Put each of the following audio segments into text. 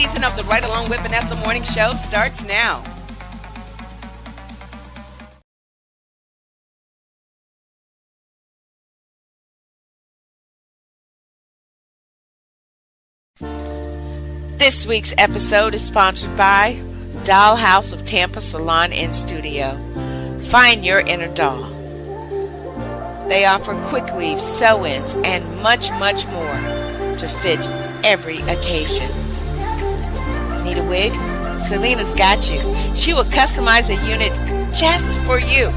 season of the Right Along with Vanessa morning show starts now. This week's episode is sponsored by Dollhouse of Tampa Salon and Studio. Find your inner doll. They offer quick weaves, sew-ins, and much, much more to fit every occasion. Need a wig? Selena's got you. She will customize a unit just for you.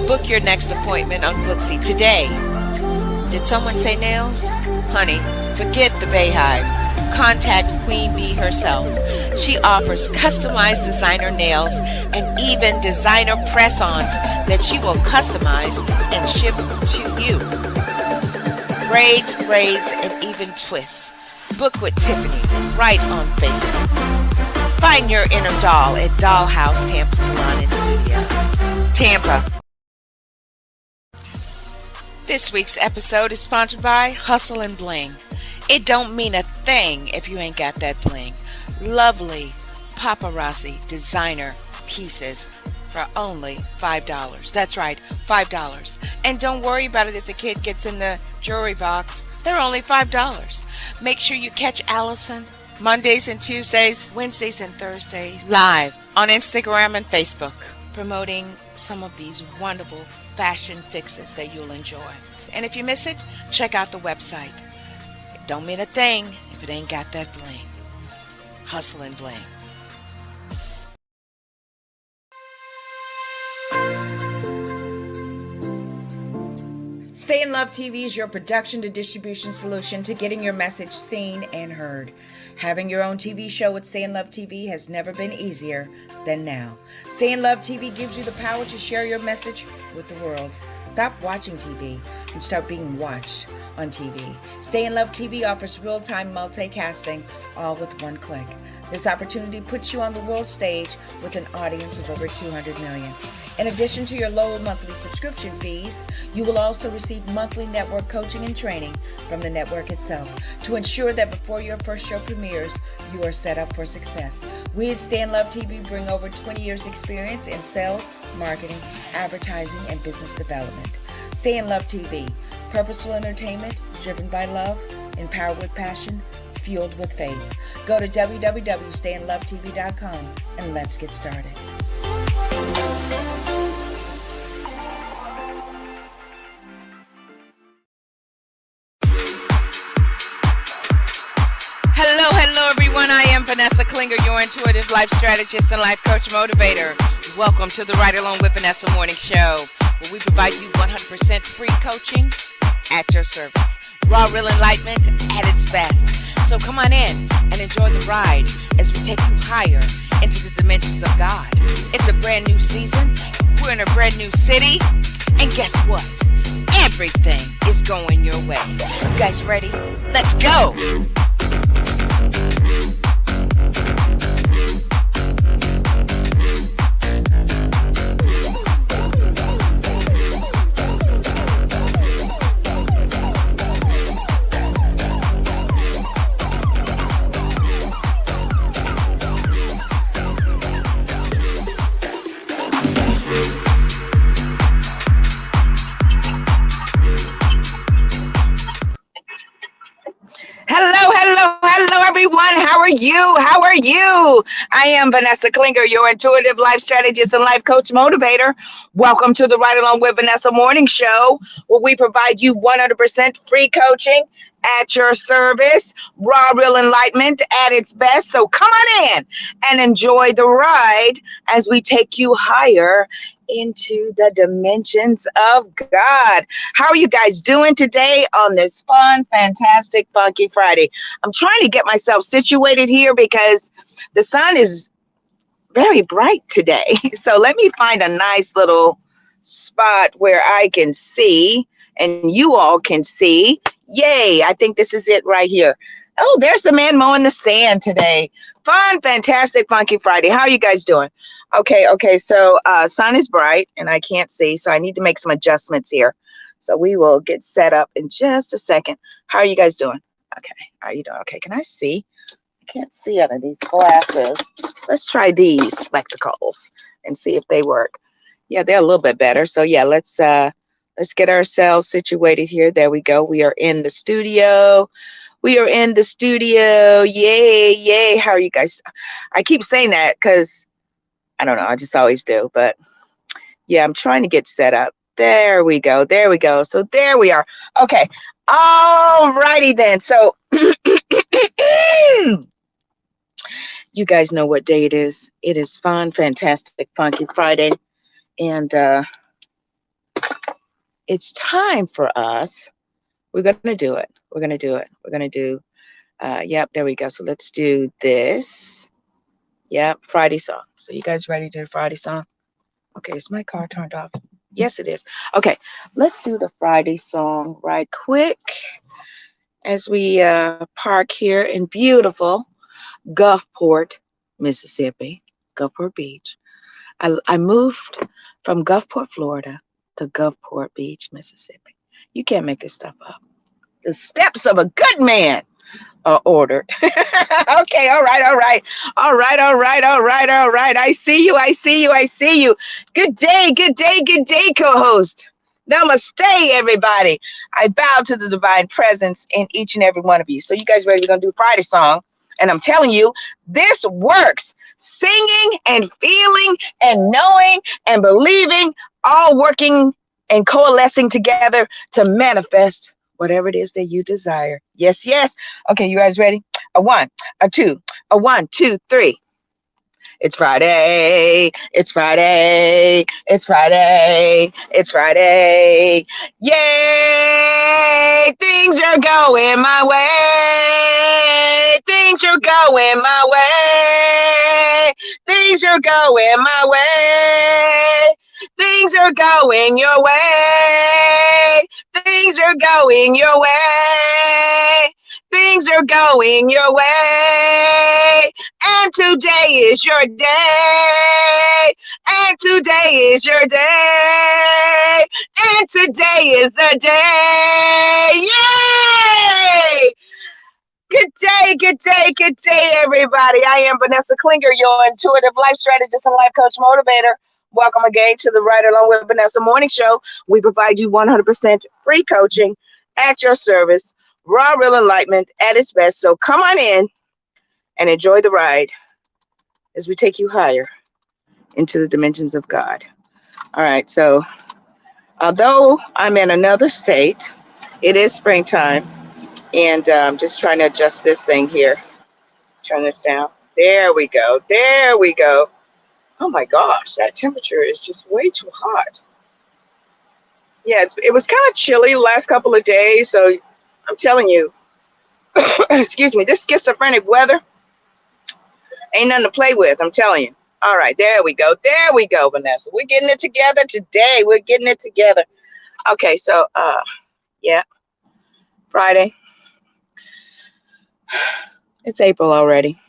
Book your next appointment on Booksy today. Did someone say nails? Honey, forget the Bayhive. Contact Queen Bee herself. She offers customized designer nails and even designer press-ons that she will customize and ship to you. Braids, and even twists. Book with Tiffany right on Facebook. Find your inner doll at Dollhouse Tampa Salon and Studio. Tampa. This week's episode is sponsored by Hustle and Bling. It don't mean a thing if you ain't got that bling. Lovely paparazzi designer pieces for only $5. That's right, $5. And don't worry about it if the kid gets in the jewelry box. They're only $5. Make sure you catch Allison Mondays and Tuesdays, Wednesdays and Thursdays live on Instagram and Facebook, promoting some of these wonderful fashion fixes that you'll enjoy. And if you miss it, check out the website. It don't mean a thing if it ain't got that bling. Hustle and Bling. Stay in Love TV is your production to distribution solution to getting your message seen and heard. Having your own TV show with Stay in Love TV has never been easier than now. Stay in Love TV gives you the power to share your message with the world. Stop watching TV and start being watched on TV. Stay in Love TV offers real-time multicasting, all with one click. This opportunity puts you on the world stage with an audience of over 200 million. In addition to your low monthly subscription fees, you will also receive monthly network coaching and training from the network itself to ensure that before your first show premieres, you are set up for success. We at Stay in Love TV bring over 20 years experience in sales, marketing, advertising, and business development. Stay in Love TV, purposeful entertainment driven by love, empowered with passion, fueled with faith. Go to www.stayinlovetv.com and let's get started. Hello everyone. I am Vanessa Klinger, your intuitive life strategist and life coach motivator. Welcome to the Right Along with Vanessa morning show, where we provide you 100% free coaching at your service. Raw, real enlightenment at its best. So come on in and enjoy the ride as we take you higher into the dimensions of God. It's a brand new season. We're in a brand new city. And guess what? Everything is going your way. You guys ready? Let's go! Hello, everyone. How are you? I am Vanessa Klinger, your intuitive life strategist and life coach motivator. Welcome to the Right Along with Vanessa morning show, where we provide you 100% free coaching at your service. Raw, real enlightenment at its best. So come on in and enjoy the ride as we take you higher into the dimensions of God. How are you guys doing today on this fun, fantastic, funky Friday? I'm trying to get myself situated here because the sun is very bright today. So let me find a nice little spot where I can see and you all can see. Yay, I think this is it right here. Oh, there's the man mowing the sand today. Fun, fantastic, funky Friday. How are you guys doing? Okay, so sun is bright and I can't see, so I need to make some adjustments here. So we will get set up in just a second. How are you guys doing? Okay, how are you doing? Okay, can I see? I can't see out of these glasses. Let's try these spectacles and see if they work. Yeah, they're a little bit better. So yeah, let's get ourselves situated here. There we go. We are in the studio. We are in the studio. Yay, yay. How are you guys? I keep saying that because I don't know. I just always do. But yeah, I'm trying to get set up. There we go. There we go. So there we are. Okay. All righty then. So you guys know what day it is. It is fun, fantastic, funky Friday. And it's time for us. We're going to do it. We're going to do it. We're going to do, yep, there we go. So let's do this. Yep, Friday song. So you guys ready to do the Friday song? Okay, is my car turned off? Yes, it is. Okay, let's do the Friday song right quick as we park here in beautiful Gulfport, Mississippi, Gulfport Beach. I moved from Gulfport, Florida to Gulfport Beach, Mississippi. You can't make this stuff up. The steps of a good man are ordered. Okay, all right, all right. All right, all right, all right, all right. I see you, I see you, I see you. Good day, good day, good day, co-host. Namaste, everybody. I bow to the divine presence in each and every one of you. So you guys ready? We're going to do Friday song. And I'm telling you, this works. Singing and feeling and knowing and believing, all working and coalescing together to manifest whatever it is that you desire. Yes, yes. Okay, you guys ready? A one, a two, a 1, 2, 3. It's Friday. It's Friday. It's Friday. It's Friday. Yay! Things are going my way. Things are going my way. Things are going my way. Things are going your way. Things are going your way. Things are going your way. And today is your day. And today is your day. And today is the day. Yay! Good day, everybody. I am Vanessa Klinger, your intuitive life strategist and life coach motivator. Welcome again to the Right Along with Vanessa morning show. We provide you 100% free coaching at your service, raw, real enlightenment at its best. So come on in and enjoy the ride as we take you higher into the dimensions of God. All right, so although I'm in another state, it is springtime, and I'm just trying to adjust this thing here. Turn this down. There we go. There we go. Oh my gosh, that temperature is just way too hot. Yeah, it was kind of chilly the last couple of days, so I'm telling you, excuse me, this schizophrenic weather ain't nothing to play with, I'm telling you. All right, there we go. There we go, Vanessa. We're getting it together today. We're getting it together. Okay, so, yeah, Friday. It's April already.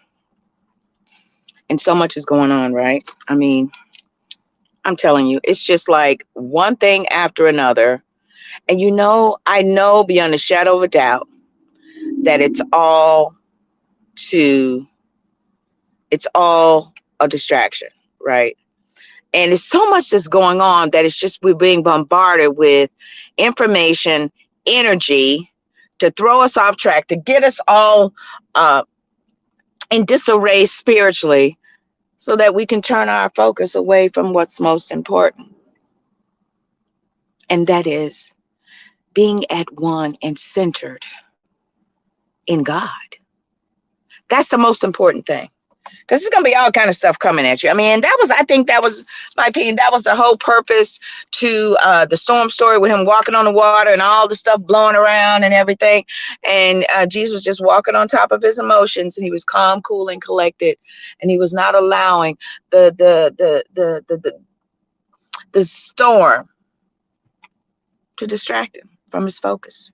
And so much is going on, right? I mean, I'm telling you, it's just like one thing after another. And you know, I know beyond a shadow of a doubt that it's all a distraction, right? And it's so much that's going on that it's just we're being bombarded with information, energy to throw us off track, to get us all in disarray spiritually, so that we can turn our focus away from what's most important. And that is being at one and centered in God. That's the most important thing. Because there's going to be all kind of stuff coming at you. I mean, I think that was my opinion. That was the whole purpose to the storm story with him walking on the water and all the stuff blowing around and everything. And Jesus was just walking on top of his emotions, and he was calm, cool, and collected. And he was not allowing the storm to distract him from his focus,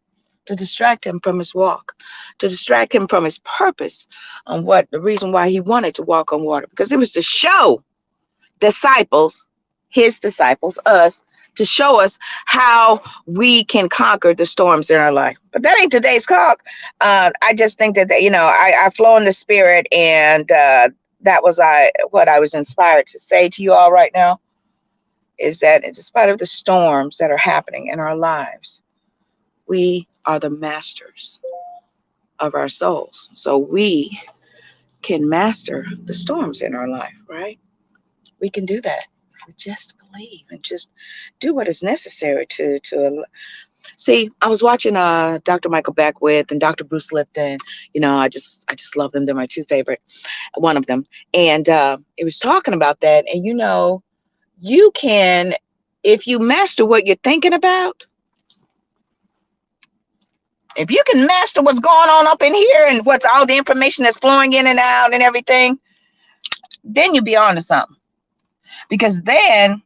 to distract him from his walk, to distract him from his purpose on the reason why he wanted to walk on water, because it was to show disciples, his disciples, us, to show us how we can conquer the storms in our life. But that ain't today's talk. I just think that, I flow in the spirit, and that was what I was inspired to say to you all right now, is that in spite of the storms that are happening in our lives, we are the masters of our souls. So we can master the storms in our life, right? We can do that. We just believe and just do what is necessary to see. I was watching Dr. Michael Beckwith and Dr. Bruce Lipton. I just love them. They're my two favorite, one of them. And it was talking about that. And you can, if you master what you're thinking about, if you can master what's going on up in here and what's all the information that's flowing in and out and everything, then you'll be on to something. Because then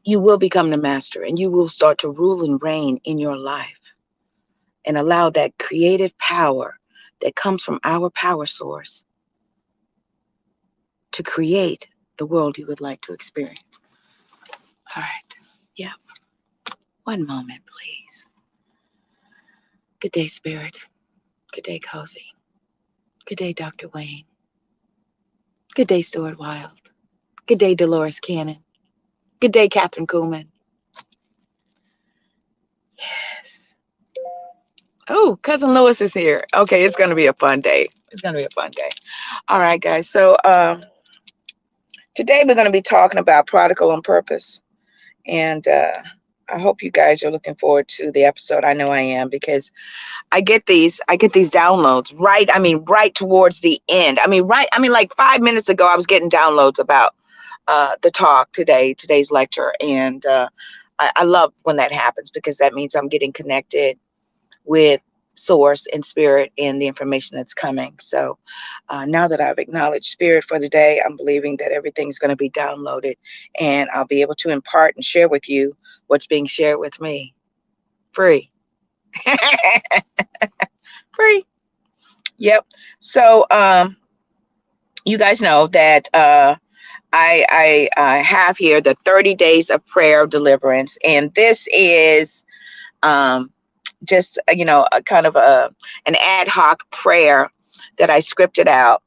you will become the master, and you will start to rule and reign in your life and allow that creative power that comes from our power source to create the world you would like to experience. All right. Yeah. One moment, please. Good day, Spirit. Good day, Cozy. Good day, Dr. Wayne. Good day, Stuart Wild. Good day, Dolores Cannon. Good day, Catherine Kuhlman. Yes. Oh, Cousin Lewis is here. Okay, it's going to be a fun day. It's going to be a fun day. All right, guys. So today we're going to be talking about prodigal on purpose. And I hope you guys are looking forward to the episode. I know I am, because I get these downloads right towards the end. Like 5 minutes ago, I was getting downloads about the talk today's lecture. And I love when that happens, because that means I'm getting connected with source and spirit and the information that's coming. So now that I've acknowledged spirit for the day, I'm believing that everything's going to be downloaded, and I'll be able to impart and share with you what's being shared with me. Free. Free. Yep. So you guys know that I have here the 30 days of prayer of deliverance, and this is just a kind of an ad hoc prayer that I scripted out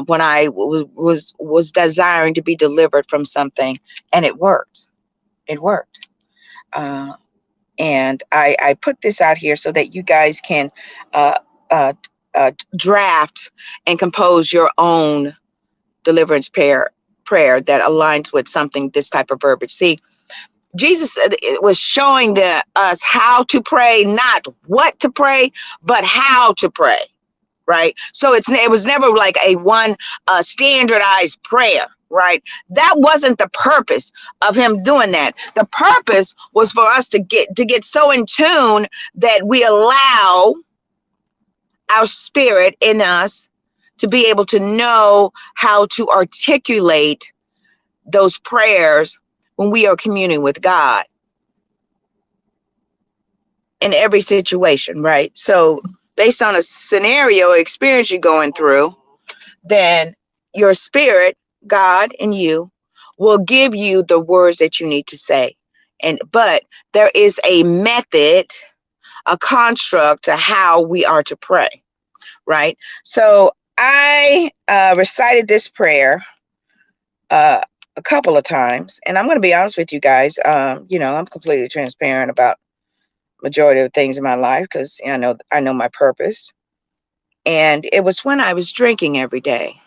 when I was desiring to be delivered from something, and it worked. It worked. And I put this out here so that you guys can draft and compose your own deliverance prayer that aligns with something, this type of verbiage. See, Jesus was showing us how to pray, not what to pray, but how to pray, right? So it was never like a one standardized prayer, right? That wasn't the purpose of him doing that. The purpose was for us to get so in tune that we allow our spirit in us to be able to know how to articulate those prayers when we are communing with God in every situation, right? So based on a scenario or experience you're going through, then your spirit, God and you, will give you the words that you need to say. But there is a method, a construct to how we are to pray, right? So I recited this prayer a couple of times, and I'm going to be honest with you guys. I'm completely transparent about majority of things in my life, because I know my purpose. And it was when I was drinking every day.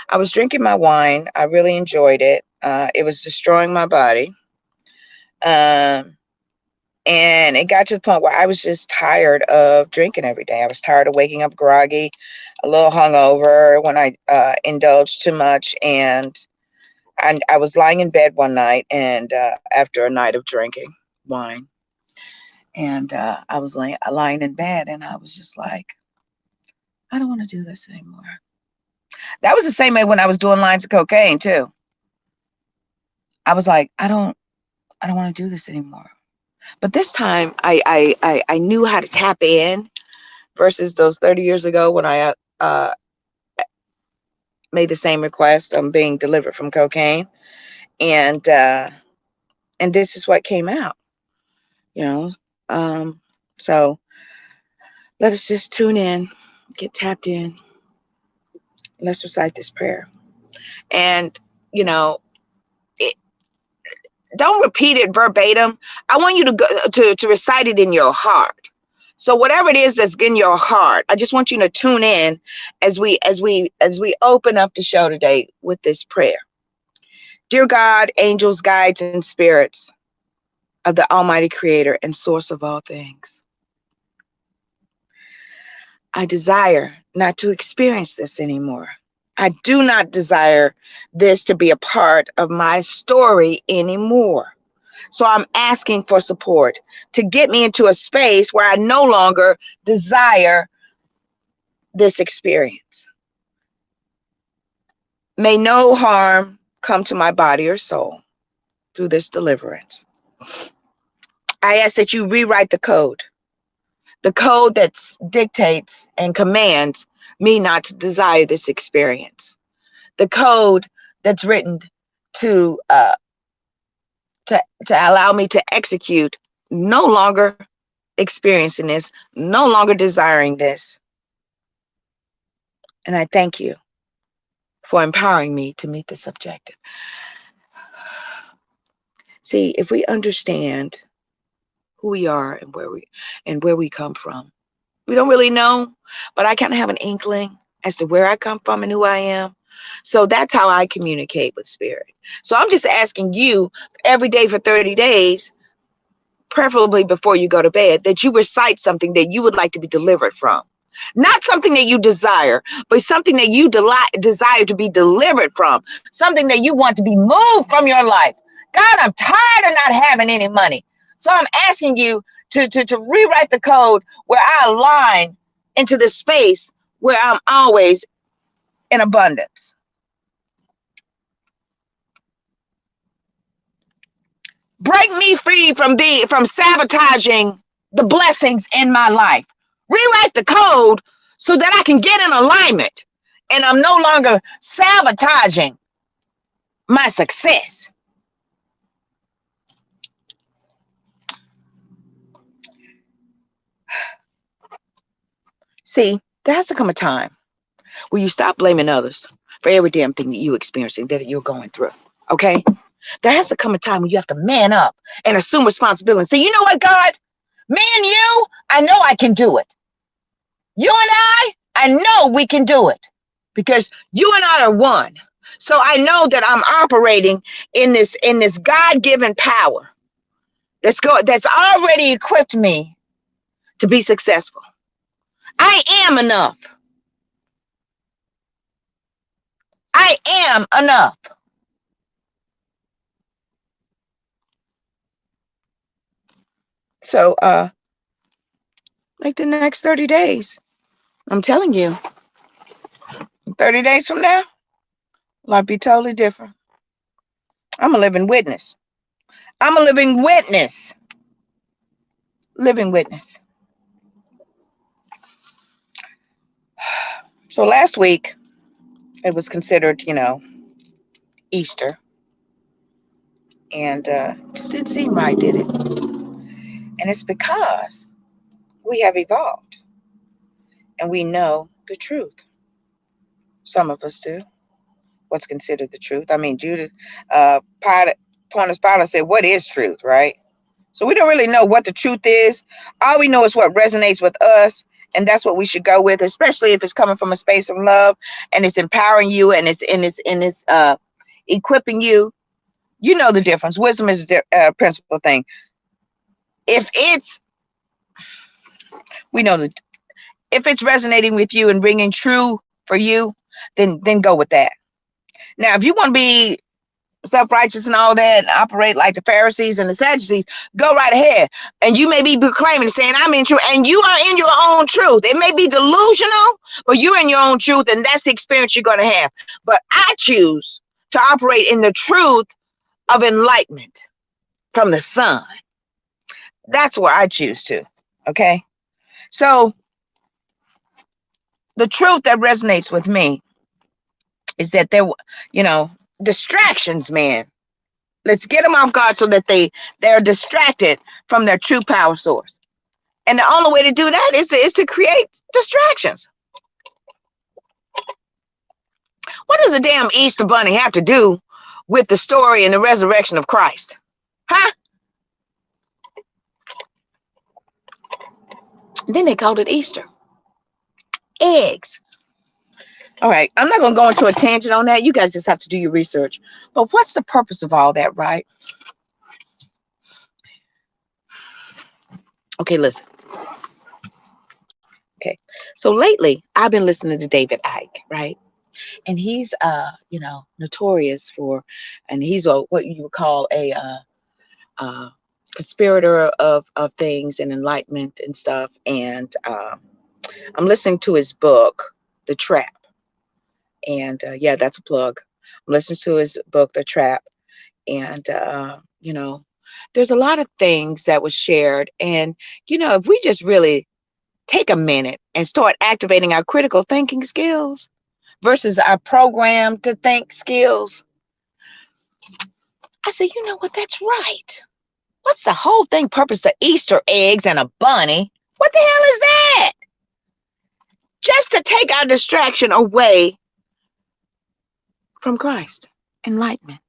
I was drinking my wine. I really enjoyed it. It was destroying my body. And it got to the point where I was just tired of drinking every day. I was tired of waking up groggy, a little hungover when I indulged too much. And I was lying in bed one night, and after a night of drinking wine, and I was lying in bed, and I was just like, I don't want to do this anymore. That was the same way when I was doing lines of cocaine too. I was like, I don't want to do this anymore. But this time I knew how to tap in, versus those 30 years ago when I made the same request. I'm being delivered from cocaine. And And this is what came out, you know. So let us just tune in, get tapped in. Let's recite this prayer. And, you know, it, don't repeat it verbatim. I want you to go to recite it in your heart. So whatever it is that's in your heart, I just want you to tune in as we open up the show today with this prayer. Dear God, angels, guides, and spirits of the Almighty Creator and source of all things, I desire not to experience this anymore. I do not desire this to be a part of my story anymore. So I'm asking for support to get me into a space where I no longer desire this experience. May no harm come to my body or soul through this deliverance. I ask that you rewrite the code that dictates and commands me not to desire this experience. The code that's written to allow me to execute no longer experiencing this, no longer desiring this. And I thank you for empowering me to meet this objective. See, if we understand who we are and where we come from, we don't really know, but I kind of have an inkling as to where I come from and who I am. So that's how I communicate with spirit. So I'm just asking you every day for 30 days, preferably before you go to bed, that you recite something that you would like to be delivered from. Not something that you desire, but something that you desire to be delivered from. Something that you want to be moved from your life. God, I'm tired of not having any money. So I'm asking you to rewrite the code where I align into the space where I'm always in abundance. Break me free from sabotaging the blessings in my life. Rewrite the code so that I can get in alignment and I'm no longer sabotaging my success. See, there has to come a time where you stop blaming others for every damn thing that you're experiencing, that you're going through. Okay? There has to come a time when you have to man up and assume responsibility and say, you know what, God? Me and you, I know I can do it. You and I know we can do it because you and I are one. So I know that I'm operating in this God-given power that's already equipped me to be successful. I am enough. I am enough. So like the next 30 days, I'm telling you, 30 days from now, life be totally different. I'm a living witness. I'm a living witness. Living witness. So last week, it was considered, Easter. And just didn't seem right, did it? And it's because we have evolved and we know the truth. Some of us do. What's considered the truth? I mean, Judith, Pontius Pilate said, "What is truth?" Right? So we don't really know what the truth is. All we know is what resonates with us, and that's what we should go with, especially if it's coming from a space of love and it's empowering you and it's equipping you. You know the difference. Wisdom is a principal thing. We know that if it's resonating with you and ringing true for you, then go with that. Now, if you want to be self-righteous and all that and operate like the Pharisees and the Sadducees, go right ahead. And you may be proclaiming, saying, I'm in truth, and you are in your own truth. It may be delusional, but you're in your own truth, and that's the experience you're going to have. But I choose to operate in the truth of enlightenment from the sun. That's where I choose to. Okay? So the truth that resonates with me is that distractions, man. Let's get them off guard so that they're distracted from their true power source. And the only way to do that is to create distractions. What does a damn Easter bunny have to do with the story and the resurrection of Christ? Huh? Then they called it Easter. Eggs. All right, I'm not going to go into a tangent on that. You guys just have to do your research. But what's the purpose of all that, right? Okay, listen. Okay, so lately I've been listening to David Icke, right? And he's, notorious for, and he's what you would call a conspirator of things and enlightenment and stuff. And I'm listening to his book, The Trap. And yeah, that's a plug. I'm listening to his book, The Trap. And, there's a lot of things that was shared. And, if we just really take a minute and start activating our critical thinking skills versus our program to think skills, I said, you know what? That's right. What's the whole thing purpose to Easter eggs and a bunny? What the hell is that? Just to take our distraction away from Christ, enlightenment.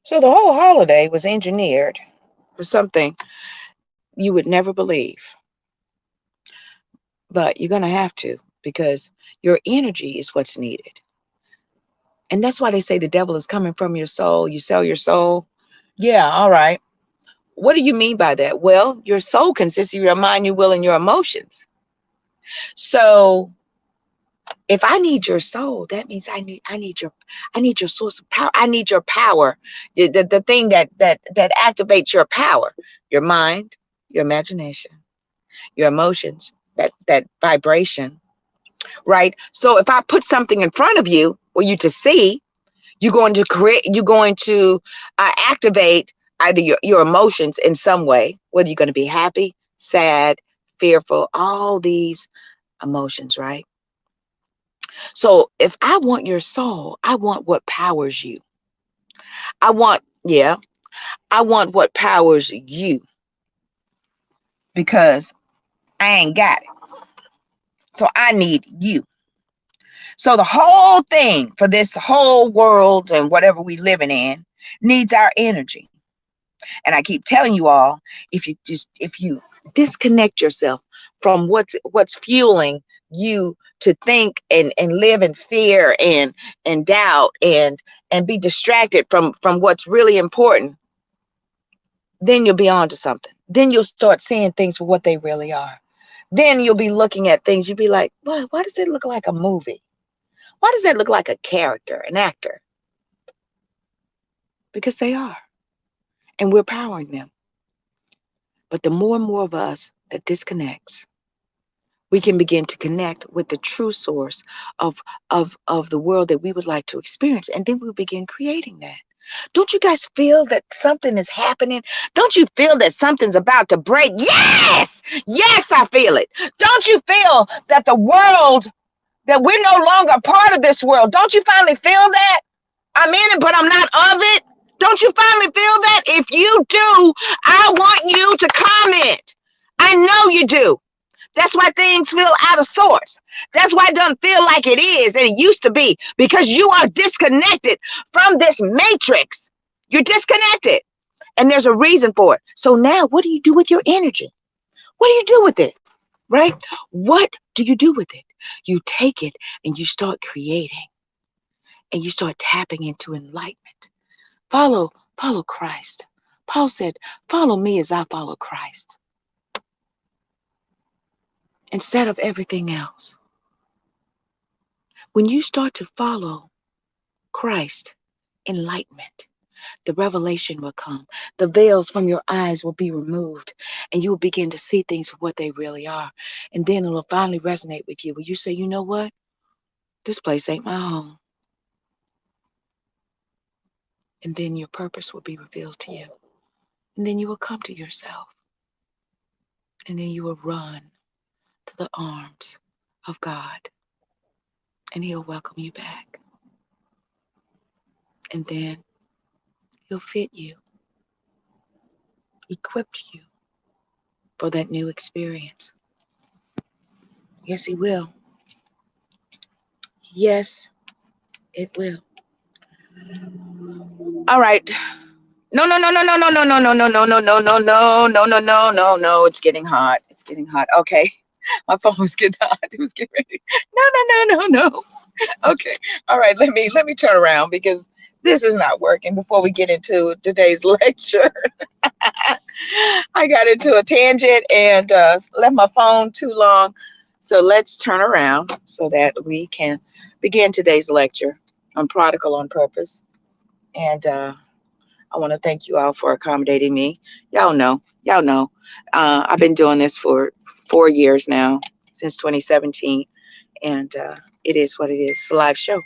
So the whole holiday was engineered for something you would never believe. But you're going to have to, because your energy is what's needed. And that's why they say the devil is coming from your soul. You sell your soul. Yeah, all right. What do you mean by that? Well, your soul consists of your mind, your will, and your emotions. So if I need your soul, that means I need your source of power. I need your power. The thing that activates your power, your mind, your imagination, your emotions, that vibration, right? So if I put something in front of you for you to see, you're going to activate either your emotions in some way, whether you're going to be happy, sad, fearful, all these emotions, right? So if I want your soul, I want what powers you. I want what powers you, because I ain't got it. So I need you. So the whole thing for this whole world and whatever we living in needs our energy. And I keep telling you all, if you disconnect yourself from what's fueling you to think and live in fear and doubt and be distracted from what's really important, then you'll be on to something. Then you'll start seeing things for what they really are. Then you'll be looking at things, you'll be like, why does it look like a movie? Why does that look like a character, an actor? Because they are. And we're powering them. But the more and more of us that disconnects, we can begin to connect with the true source of the world that we would like to experience. And then we'll begin creating that. Don't you guys feel that something is happening? Don't you feel that something's about to break? Yes! Yes, I feel it. Don't you feel that the world, that we're no longer a part of this world? Don't you finally feel that? I'm in it, but I'm not of it. Don't you finally feel that? If you do, I want you to comment. I know you do. That's why things feel out of sorts. That's why it doesn't feel like it is and it used to be, because you are disconnected from this matrix. You're disconnected, and there's a reason for it. So now what do you do with your energy? What do you do with it? Right? What do you do with it? You take it and you start creating, and you start tapping into enlightenment. Follow Christ. Paul said, follow me as I follow Christ, instead of everything else. When you start to follow Christ, enlightenment, the revelation will come. The veils from your eyes will be removed, and you will begin to see things for what they really are. And then it'll finally resonate with you, where you say, you know what? This place ain't my home. And then your purpose will be revealed to you. And then you will come to yourself. And then you will run to the arms of God, and he'll welcome you back. And then he'll fit you, equip you for that new experience. Yes, he will. Yes, it will. All right. No, no, no, no, no, no, no, no, no, no, no, no, no, no, no, no, no, no, no, no. It's getting hot. It's getting hot. Okay. My phone was getting hot. It was getting ready. No, no, no, no, no. Okay. All right. Let me turn around because this is not working before we get into today's lecture. I got into a tangent and left my phone too long. So let's turn around so that we can begin today's lecture on Prodigal on Purpose. And I want to thank you all for accommodating me. Y'all know. I've been doing this for 4 years now, since 2017. And it is what it is. It's a live show.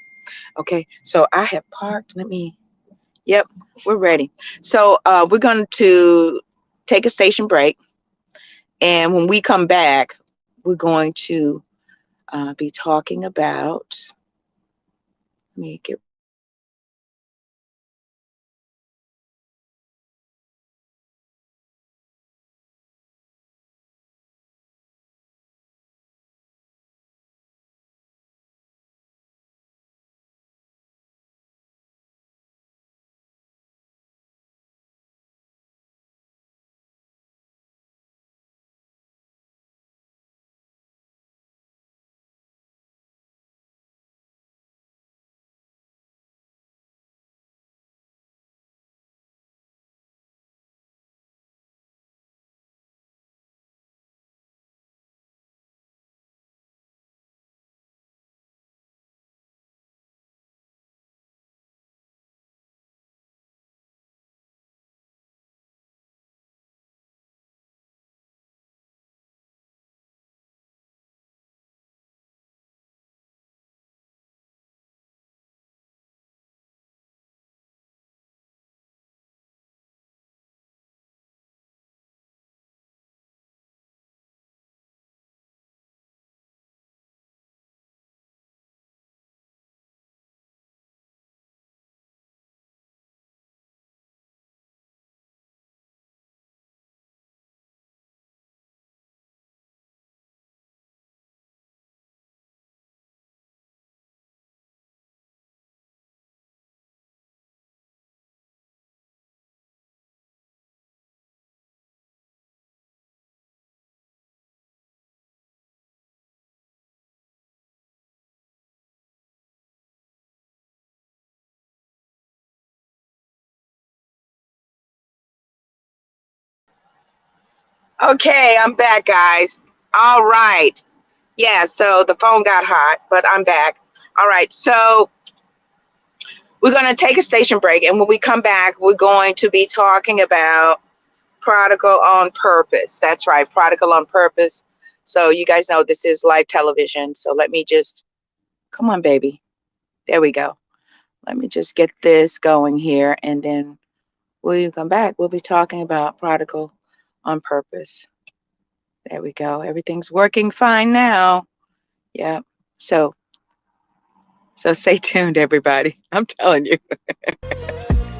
Okay. So I have parked. Yep, we're ready. So we're going to take a station break. And when we come back, we're going to be talking about, let me get. Okay, I'm back, guys. All right. Yeah, so the phone got hot, but I'm back. All right, so we're going to take a station break. And when we come back, we're going to be talking about Prodigal on Purpose. That's right, Prodigal on Purpose. So you guys know this is live television. So let me just, come on, baby. There we go. Let me just get this going here. And then when we come back, we'll be talking about Prodigal on Purpose. There we go. Everything's working fine now. Yeah. So stay tuned, everybody. I'm telling you.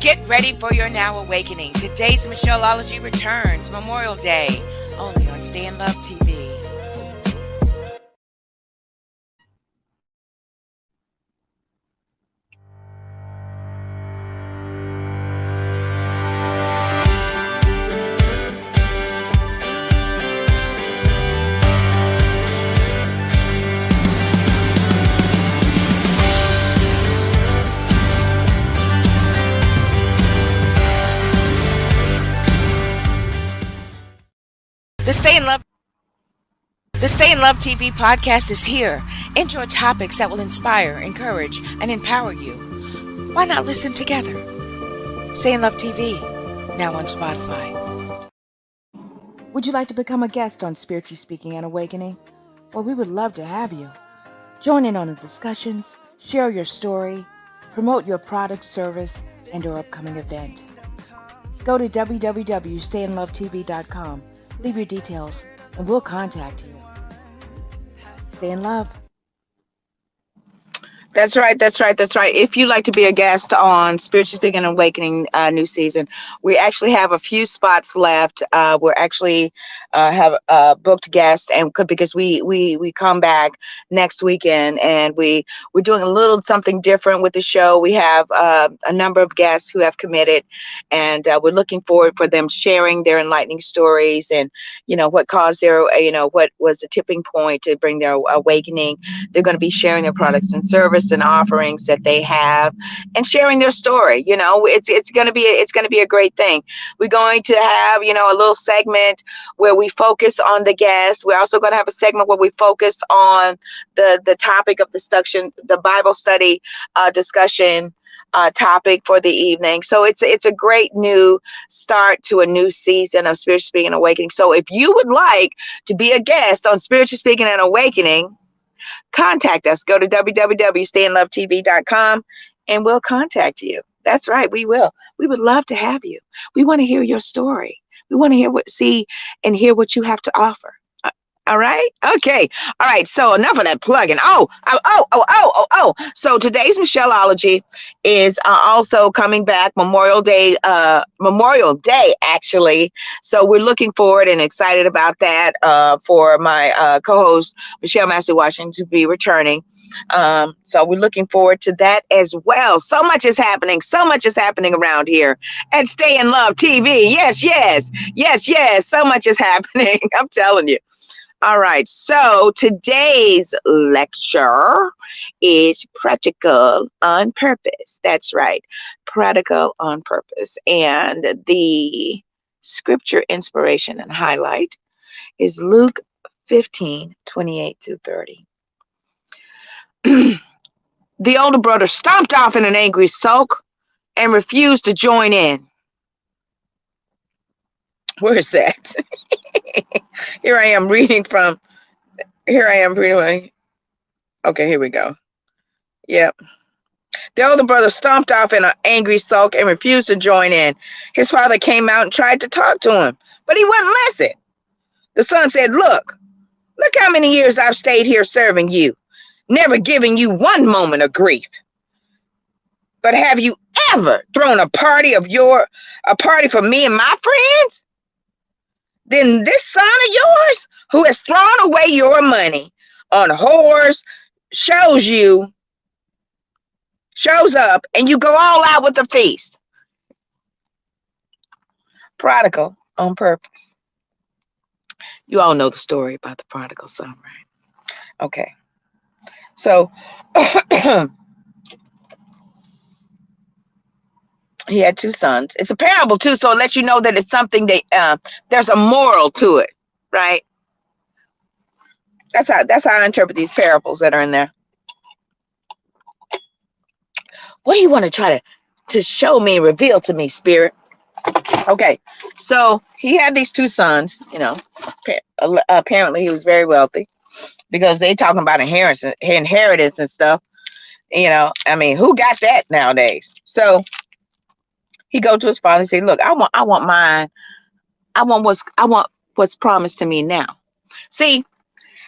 Get ready for your now awakening. Today's Michelleology returns Memorial Day, only on Stay in Love TV. The Stay in Love TV podcast is here. Enjoy topics that will inspire, encourage, and empower you. Why not listen together? Stay in Love TV, now on Spotify. Would you like to become a guest on Spiritually Speaking and Awakening? Well, we would love to have you. Join in on the discussions, share your story, promote your product, service, and or upcoming event. Go to www.stayinlovetv.com. Leave your details, and we'll contact you. Stay in love. That's right. That's right. That's right. If you'd like to be a guest on Spiritually Speaking and Awakening new season, we actually have a few spots left. We're actually have booked guests, and because we come back next weekend, and we're doing a little something different with the show. We have a number of guests who have committed, and we're looking forward for them sharing their enlightening stories, and what caused their what was the tipping point to bring their awakening. They're going to be sharing their products and service and offerings that they have, and sharing their story. It's going to be a great thing. We're going to have a little segment where we focus on the guests. We're also going to have a segment where we focus on the topic of the Bible study discussion topic for the evening. So it's a great new start to a new season of Spiritual Speaking and Awakening. So if you would like to be a guest on Spiritual Speaking and Awakening, contact us. Go to www.stayinlovetv.com and we'll contact you. That's right, we will. We would love to have you. We want to hear your story. We want to see and hear what you have to offer. All right. Okay. All right. So enough of that plugging. So today's Michelleology is also coming back Memorial Day, actually. So we're looking forward and excited about that for my co-host, Michelle Massey Washington, to be returning. So we're looking forward to that as well. So much is happening. So much is happening around here at Stay in Love TV. Yes, yes, yes, yes. So much is happening. I'm telling you. All right, so today's lecture is Prodigal on Purpose. That's right, Prodigal on Purpose. And the scripture inspiration and highlight is Luke 15:28-30. The older brother stomped off in an angry sulk and refused to join in. Where is that? Here I am reading. Okay, here we go. Yep. The older brother stomped off in an angry sulk and refused to join in. His father came out and tried to talk to him, but he wouldn't listen. The son said, Look how many years I've stayed here serving you, never giving you one moment of grief. But have you ever thrown a party for me and my friends? Then this son of yours, who has thrown away your money on whores, shows up and you go all out with the feast. Prodigal on purpose. You all know the story about the prodigal son, right? Okay. So he had two sons. It's a parable too, so it lets you know that it's something that there's a moral to it, right? That's how I interpret these parables that are in there. What do you want to try to show me, reveal to me, Spirit? Okay, so he had these two sons. Apparently he was very wealthy, because they talking about inheritance and stuff. I mean, who got that nowadays? So he go to his father and say, Look, I want mine. I want what's promised to me now. See,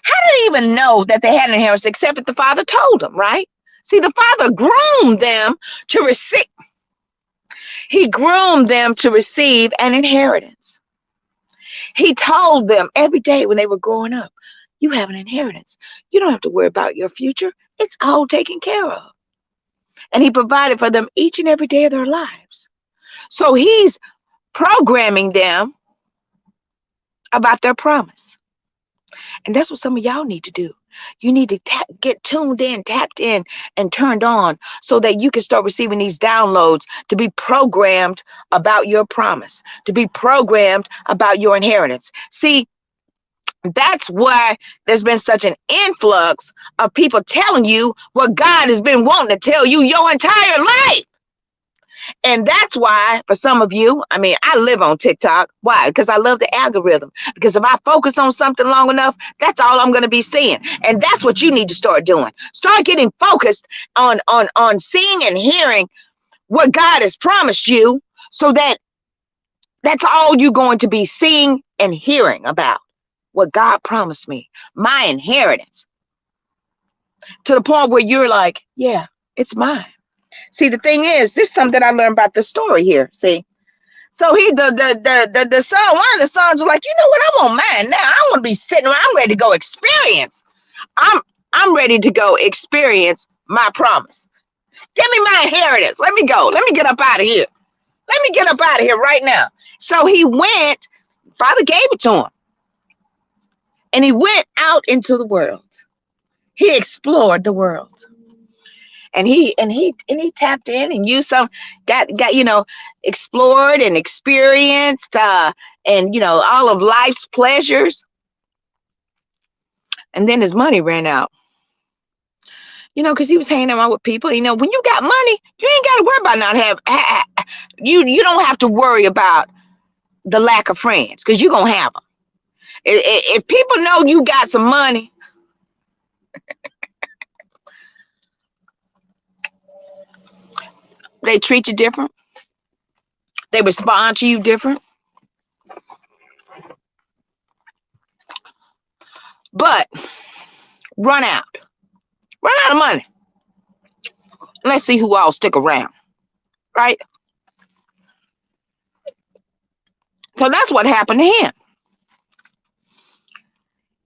how did he even know that they had an inheritance except that the father told them, right? See, the father groomed them to receive. He groomed them to receive an inheritance. He told them every day when they were growing up, you have an inheritance. You don't have to worry about your future. It's all taken care of. And he provided for them each and every day of their lives. So he's programming them about their promise. And that's what some of y'all need to do. You need to get tuned in, tapped in, and turned on so that you can start receiving these downloads to be programmed about your promise, to be programmed about your inheritance. See, that's why there's been such an influx of people telling you what God has been wanting to tell you your entire life. And that's why, for some of you, I live on TikTok. Why? Because I love the algorithm. Because if I focus on something long enough, that's all I'm going to be seeing. And that's what you need to start doing. Start getting focused on seeing and hearing what God has promised you, so that that's all you're going to be seeing and hearing about. What God promised me, my inheritance. to the point where you're like, yeah, it's mine. See, the thing is, this is something I learned about the story here. See, so the son, one of the sons was like, you know what, I want mine now. I want to be sitting around. I'm ready to go experience. I'm I'm ready to go experience my promise. Give me my inheritance. Let me go. Let me get up out of here. Let me get up out of here right now. So he went, Father gave it to him, and he went out into the world. He explored the world. And he tapped in and used some, got explored and experienced and all of life's pleasures. And then his money ran out. Because he was hanging out with people. When you got money, you ain't got to worry about not have. You don't have to worry about the lack of friends, because you're gonna have them. If people know you got some money, they treat you different. They respond to you different. But run out of money. Let's see who all stick around, right? So that's what happened to him.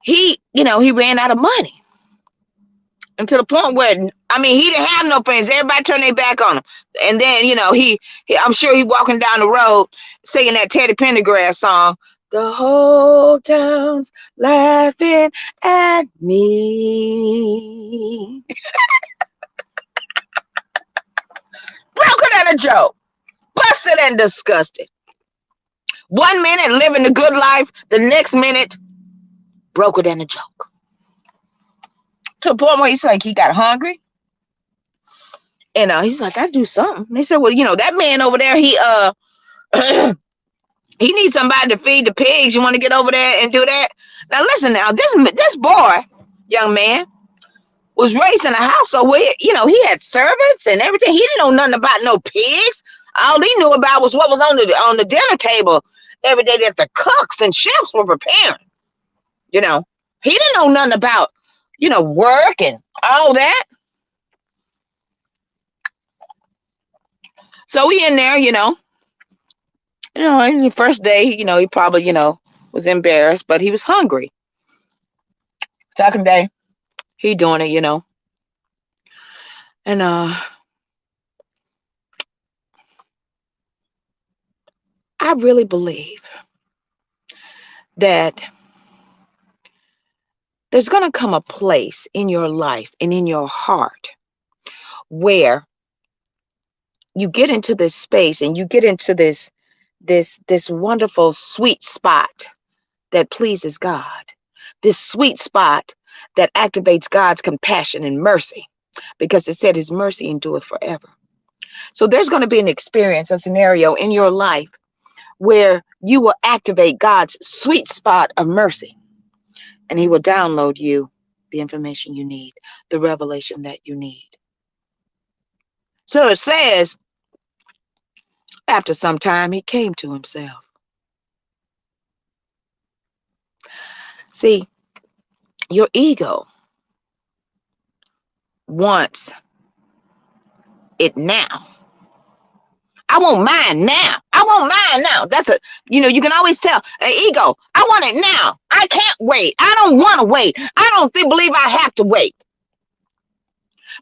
He ran out of money. And to the point where, he didn't have no friends. Everybody turned their back on him. And then, I'm sure he walking down the road singing that Teddy Pendergrass song. The whole town's laughing at me. Broken than a joke. Busted and disgusted. 1 minute living the good life. The next minute, broken than a joke. To the point where he's like, he got hungry. And he's like, I do something. And they said, well, that man over there, he he needs somebody to feed the pigs. You want to get over there and do that? Now listen, this boy, young man, was raised in a household where he had servants and everything. He didn't know nothing about no pigs. All he knew about was what was on the dinner table every day that the cooks and chefs were preparing. He didn't know nothing about work and all that. So we in there, in the first day, he probably, was embarrassed, but he was hungry. Second day, he doing it, and I really believe that there's going to come a place in your life and in your heart where you get into this space and you get into this wonderful sweet spot that pleases God. This sweet spot that activates God's compassion and mercy, because it said his mercy endureth forever. So there's going to be an experience, a scenario in your life where you will activate God's sweet spot of mercy, and he will download you the information you need, the revelation that you need. So it says, after some time, he came to himself. See, your ego wants it now. I want mine now. I want mine now. You can always tell an ego, I want it now. I can't wait. I don't want to wait. I don't believe I have to wait.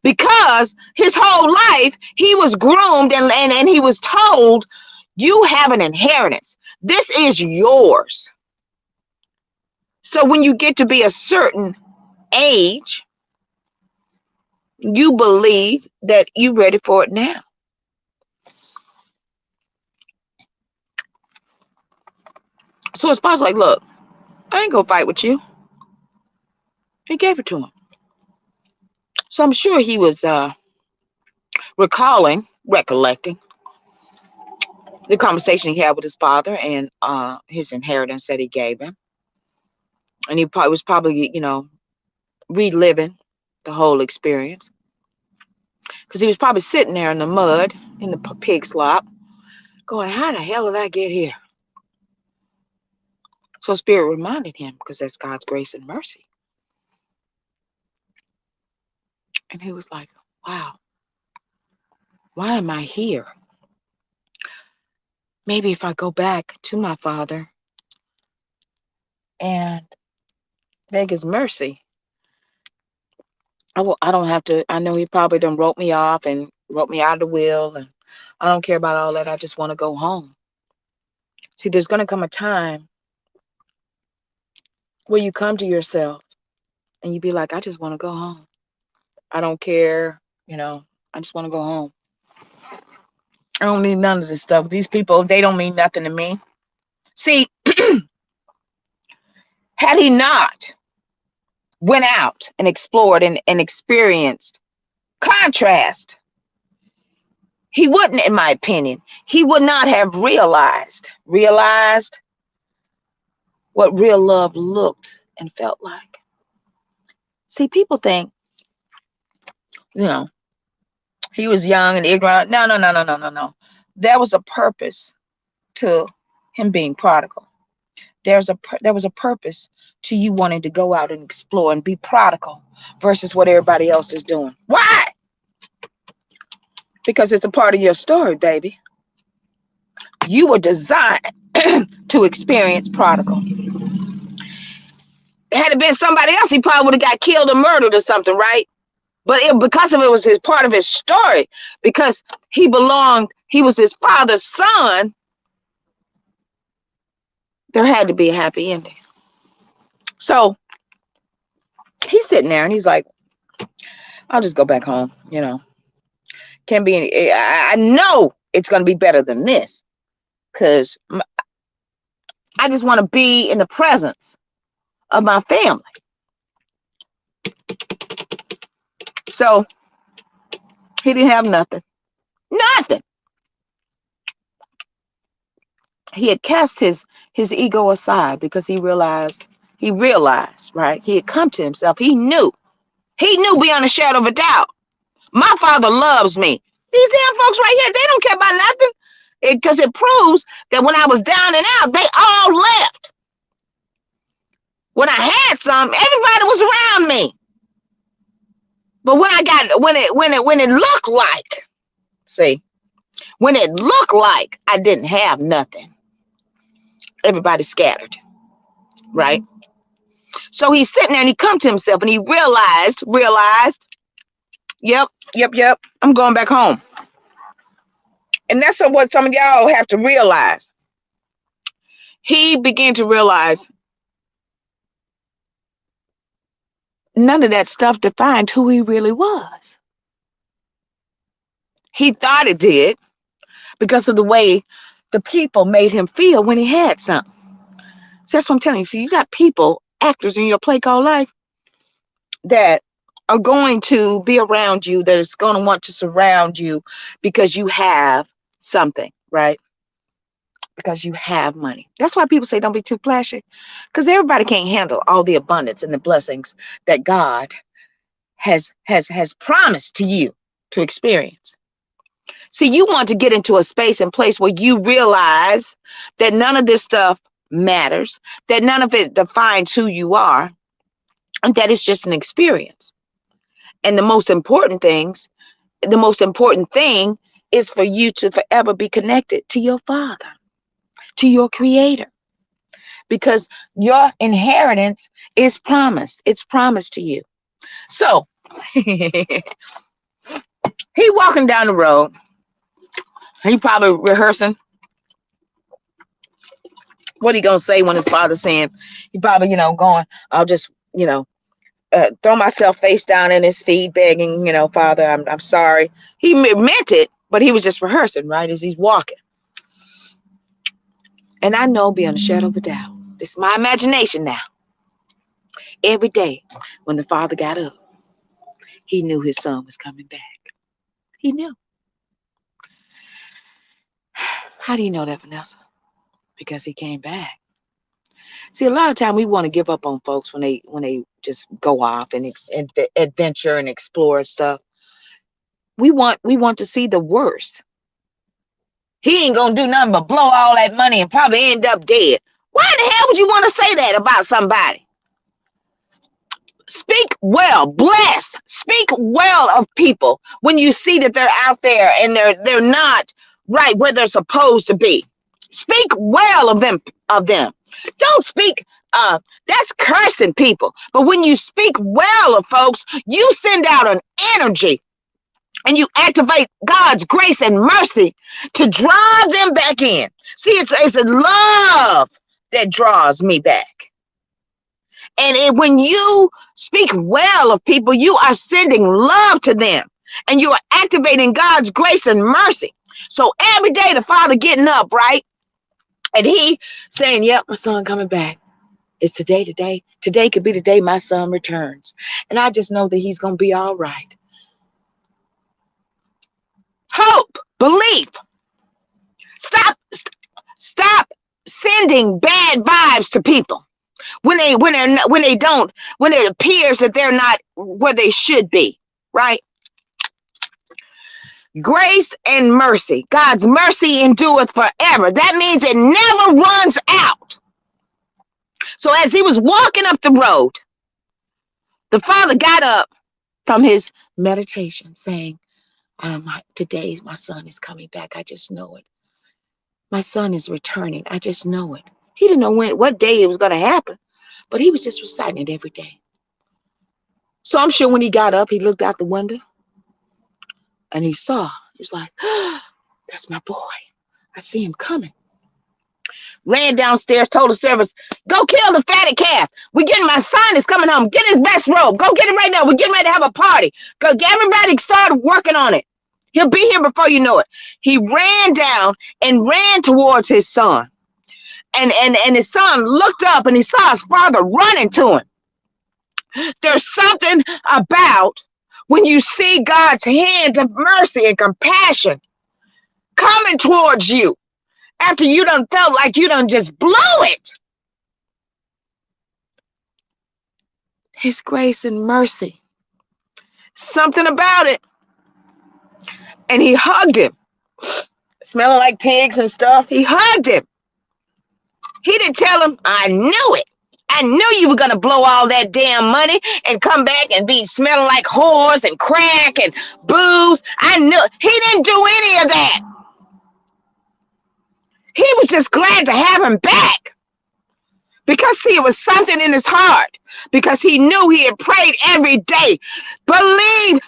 Because his whole life, he was groomed and he was told, you have an inheritance. This is yours. So when you get to be a certain age, you believe that you're ready for it now. So his boss like, look, I ain't gonna fight with you. He gave it to him. So I'm sure he was recollecting the conversation he had with his father and his inheritance that he gave him. And he was probably, reliving the whole experience. Because he was probably sitting there in the mud, in the pig slop, going, how the hell did I get here? So Spirit reminded him, because that's God's grace and mercy. And he was like, wow, why am I here? Maybe if I go back to my father and beg his mercy, I don't have to. I know he probably done wrote me off and wrote me out of the will. And I don't care about all that. I just want to go home. See, there's going to come a time where you come to yourself and you be like, I just want to go home. I don't care. I just want to go home. I don't need none of this stuff. These people, they don't mean nothing to me. See, had he not went out and explored and experienced contrast, he wouldn't, in my opinion, he would not have realized what real love looked and felt like. See, people think, he was young and ignorant. No. There was a purpose to him being prodigal. There was a purpose to you wanting to go out and explore and be prodigal versus what everybody else is doing. Why? Because it's a part of your story, baby. You were designed to experience prodigal. Had it been somebody else, he probably would have got killed or murdered or something, right? But because of it was his part of his story, because he was his father's son, there had to be a happy ending. So he's sitting there and he's like, I'll just go back home, Can't be any, I know it's going to be better than this, because I just want to be in the presence of my family. So he didn't have nothing. He had cast his ego aside because he realized, right? He had come to himself. He knew beyond a shadow of a doubt, my father loves me. These damn folks right here, they don't care about nothing, because it proves that when I was down and out, they all left. When I had some, everybody was around me. But when it looked like, when it looked like I didn't have nothing, everybody scattered, right? So he's sitting there and he come to himself and he realized, yep, I'm going back home. And that's what some of y'all have to realize. He began to realize none of that stuff defined who he really was. He thought it did because of the way the people made him feel when he had something. So that's what I'm telling you. See, you got people, actors in your play called life, that are going to be around you, that is going to want to surround you because you have something, right? Because you have money. That's why people say don't be too flashy, because everybody can't handle all the abundance and the blessings that God has promised to you to experience. See, you want to get into a space and place where you realize that none of this stuff matters, that none of it defines who you are, and that it's just an experience. And the most important thing is for you to forever be connected to your Father, to your Creator, because your inheritance is promised. It's promised to you. So he walking down the road. He probably rehearsing what he gonna say when his father's saying. He probably, going, I'll just, throw myself face down in his feet, begging, Father, I'm sorry. He meant it, but he was just rehearsing, right, as he's walking. And I know beyond a shadow of a doubt, this is my imagination now. Every day when the father got up, he knew his son was coming back. He knew. How do you know that, Vanessa? Because he came back. See, a lot of time we want to give up on folks when they just go off and adventure and explore stuff. We want to see the worst. He ain't gonna do nothing but blow all that money and probably end up dead. Why in the hell would you want to say that about somebody? Speak well, bless, speak well of people when you see that they're out there and they're not right where they're supposed to be. Speak well of them. Don't speak that's cursing people. But when you speak well of folks, you send out an energy and you activate God's grace and mercy to draw them back in. See, it's a love that draws me back. And when you speak well of people, you are sending love to them and you are activating God's grace and mercy. So every day the father getting up, right? And he saying, yep, my son coming back. It's today. Today could be the day my son returns. And I just know that he's going to be all right. Hope, belief. Stop sending bad vibes to people. When it appears that they're not where they should be, right? Grace and mercy. God's mercy endureth forever. That means it never runs out. So as he was walking up the road, the father got up from his meditation saying, today my son is coming back. I just know it. My son is returning. I just know it. He didn't know what day it was going to happen, but he was just reciting it every day. So I'm sure when he got up, he looked out the window and he was like, that's my boy. I see him coming. Ran downstairs, told the servants, go kill the fatted calf. My son is coming home. Get his best robe. Go get it right now. We're getting ready to have a party. Go get everybody started working on it. He'll be here before you know it. He ran down and ran towards his son. And his son looked up and he saw his father running to him. There's something about when you see God's hand of mercy and compassion coming towards you after you done felt like you done just blew it. His grace and mercy. Something about it. And he hugged him. Smelling like pigs and stuff. He hugged him. He didn't tell him, I knew it. I knew you were going to blow all that damn money and come back and be smelling like whores and crack and booze. I knew. He didn't do any of that. He was just glad to have him back. Because, see, it was something in his heart. Because he knew he had prayed every day. Believe.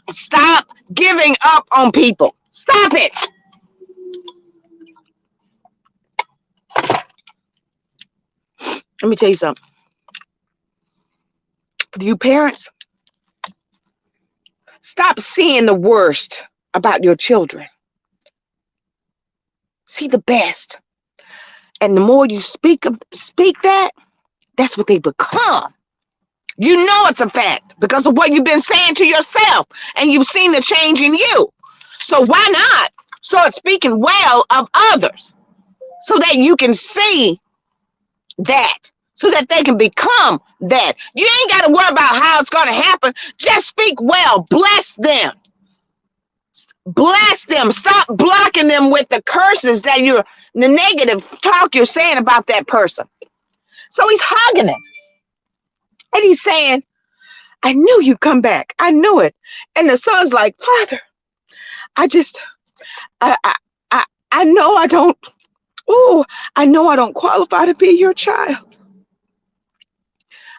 Stop giving up on people. Stop it. Let me tell you something. For you parents, stop seeing the worst about your children. See the best. And the more you speak that, that's what they become. You know it's a fact because of what you've been saying to yourself and you've seen the change in you. So why not start speaking well of others so that you can see that, so that they can become that. You ain't got to worry about how it's going to happen. Just speak well. Bless them. Bless them. Stop blocking them with the curses that the negative talk you're saying about that person. So he's hugging him. And he's saying, I knew you'd come back. I knew it. And the son's like, Father, I know I don't. I know I don't qualify to be your child.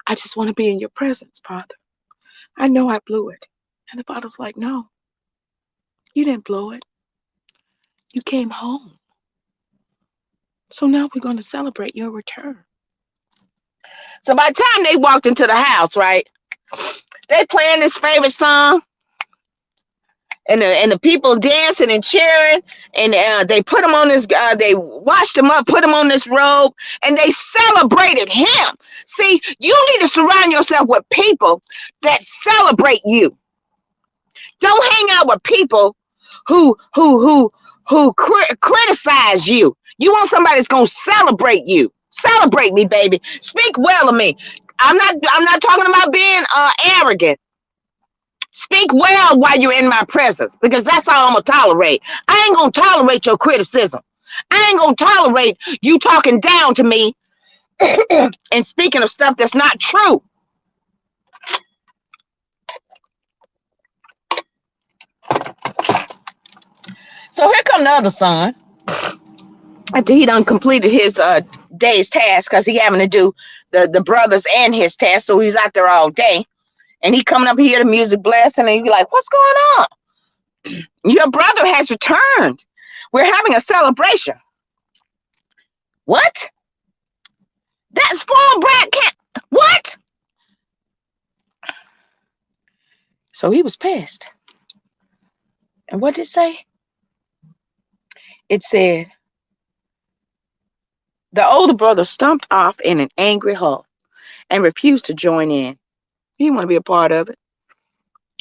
I just want to be in your presence, Father. I know I blew it. And the father's like, no, you didn't blow it. You came home. So now we're going to celebrate your return. So by the time they walked into the house, right, they playing this favorite song. And the people dancing and cheering, and they put him on this. They washed him up, put him on this robe, and they celebrated him. See, you need to surround yourself with people that celebrate you. Don't hang out with people who criticize you. You want somebody that's gonna celebrate you. Celebrate me, baby. Speak well of me. I'm not talking about being arrogant. Speak well while you're in my presence, because that's all I'm going to tolerate. I ain't going to tolerate your criticism. I ain't going to tolerate you talking down to me and speaking of stuff that's not true. So here come the other son. After he done completed his day's task, because he having to do the brothers and his task, so he was out there all day. And he coming up here, the music blasting, and he be like, "What's going on? Your brother has returned. We're having a celebration." What? That spoiled brat can't. What? So he was pissed. And what did it say? It said, the older brother stumped off in an angry huff and refused to join in. He didn't want to be a part of it.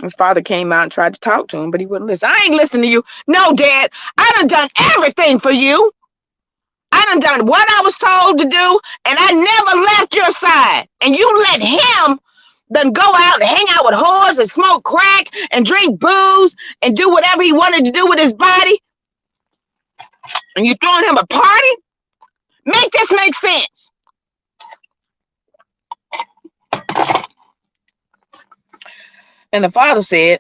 His father came out and tried to talk to him, but he wouldn't listen. "I ain't listening to you. No, Dad, I done everything for you. I done what I was told to do, and I never left your side. And you let him then go out and hang out with whores and smoke crack and drink booze and do whatever he wanted to do with his body. And you throwing him a party? Make this make sense." And the father said,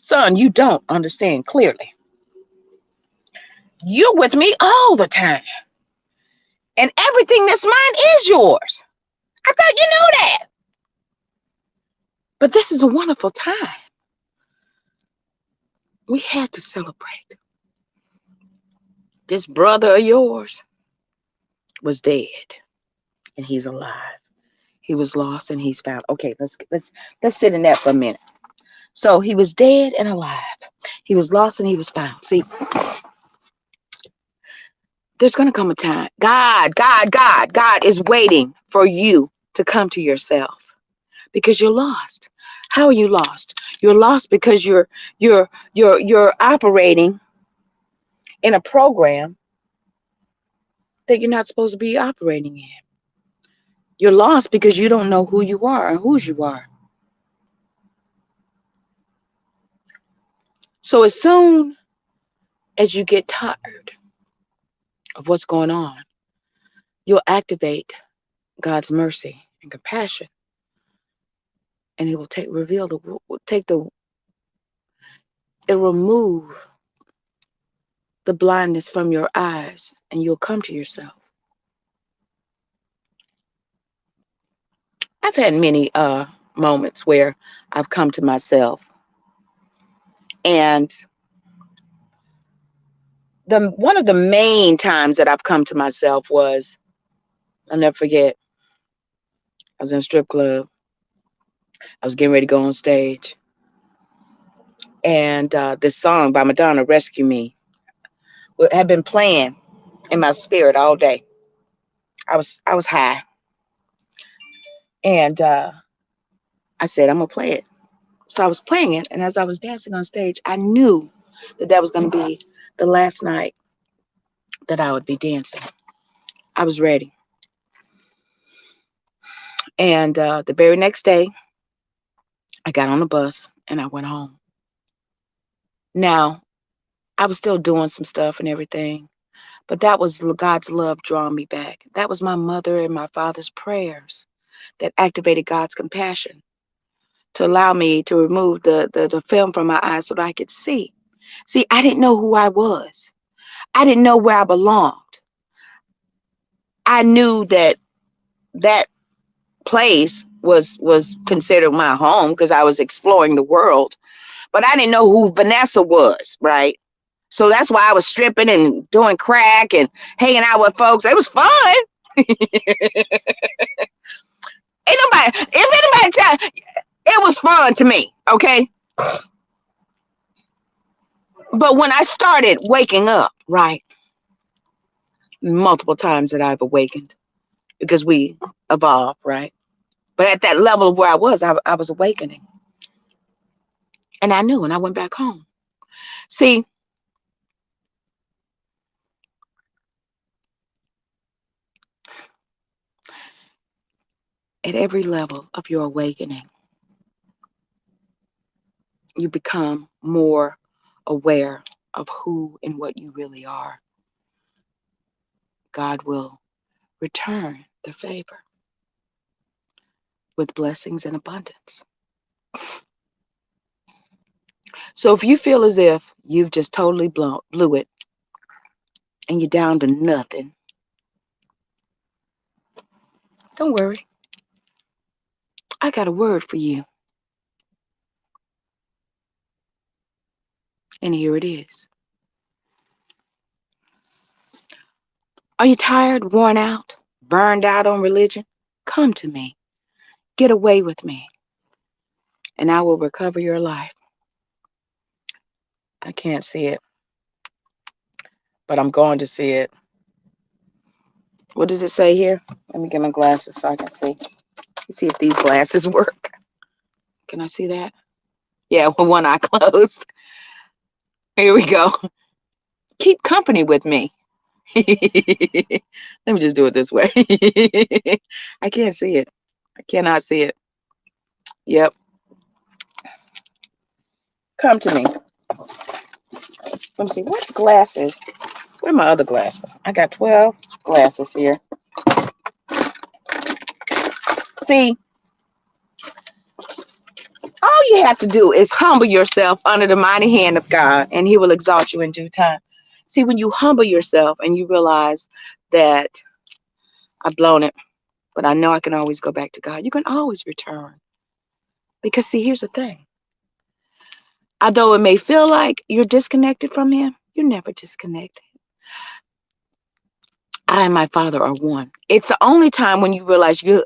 "Son, you don't understand clearly. You're with me all the time. And everything that's mine is yours. I thought you knew that. But this is a wonderful time. We had to celebrate. This brother of yours was dead, and he's alive. He was lost, and he's found." Okay, let's sit in that for a minute. So he was dead and alive. He was lost, and he was found. See, there's going to come a time. God is waiting for you to come to yourself, because you're lost. How are you lost? You're lost because you're operating in a program that you're not supposed to be operating in. You're lost because you don't know who you are and whose you are. So as soon as you get tired of what's going on, you'll activate God's mercy and compassion, and He will it'll remove the blindness from your eyes, and you'll come to yourself. I've had many moments where I've come to myself, and one of the main times that I've come to myself was, I'll never forget, I was in a strip club. I was getting ready to go on stage, and this song by Madonna, "Rescue Me," had been playing in my spirit all day. I was high, and I said, "I'm gonna play it." So I was playing it, and as I was dancing on stage, I knew that was going to be the last night that I would be dancing. I was ready. And the very next day, I got on the bus and I went home. Now, I was still doing some stuff and everything, but that was God's love drawing me back. That was my mother and my father's prayers that activated God's compassion to allow me to remove the film from my eyes so that I could see. See, I didn't know who I was. I didn't know where I belonged. I knew that place was considered my home because I was exploring the world, but I didn't know who Vanessa was, right? So that's why I was stripping and doing crack and hanging out with folks. It was fun. If anybody tell, it was fun to me, okay? But when I started waking up, right, multiple times that I've awakened because we evolve, right? But at that level of where I was awakening. And I knew, and I went back home. See, at every level of your awakening, you become more aware of who and what you really are. God will return the favor with blessings and abundance. So if you feel as if You've just totally blew it, and you're down to nothing. Don't worry. I got a word for you. And here it is. Are you tired, worn out, burned out on religion? Come to me. Get away with me, and I will recover your life. I can't see it, but I'm going to see it. What does it say here? Let me get my glasses so I can see. Let's see if these glasses work. Can I see that? Yeah, with one eye closed. Here we go. Keep company with me. Let me just do it this way. I can't see it. I cannot see it. Yep. Come to me. Let me see. What's glasses? Where are my other glasses? I got 12 glasses here. See, all you have to do is humble yourself under the mighty hand of God, and He will exalt you in due time. See, when you humble yourself and you realize that I've blown it, but I know I can always go back to God, you can always return. Because, see, here's the thing. Although it may feel like you're disconnected from Him, you're never disconnected. I and my Father are one. It's the only time when you realize you're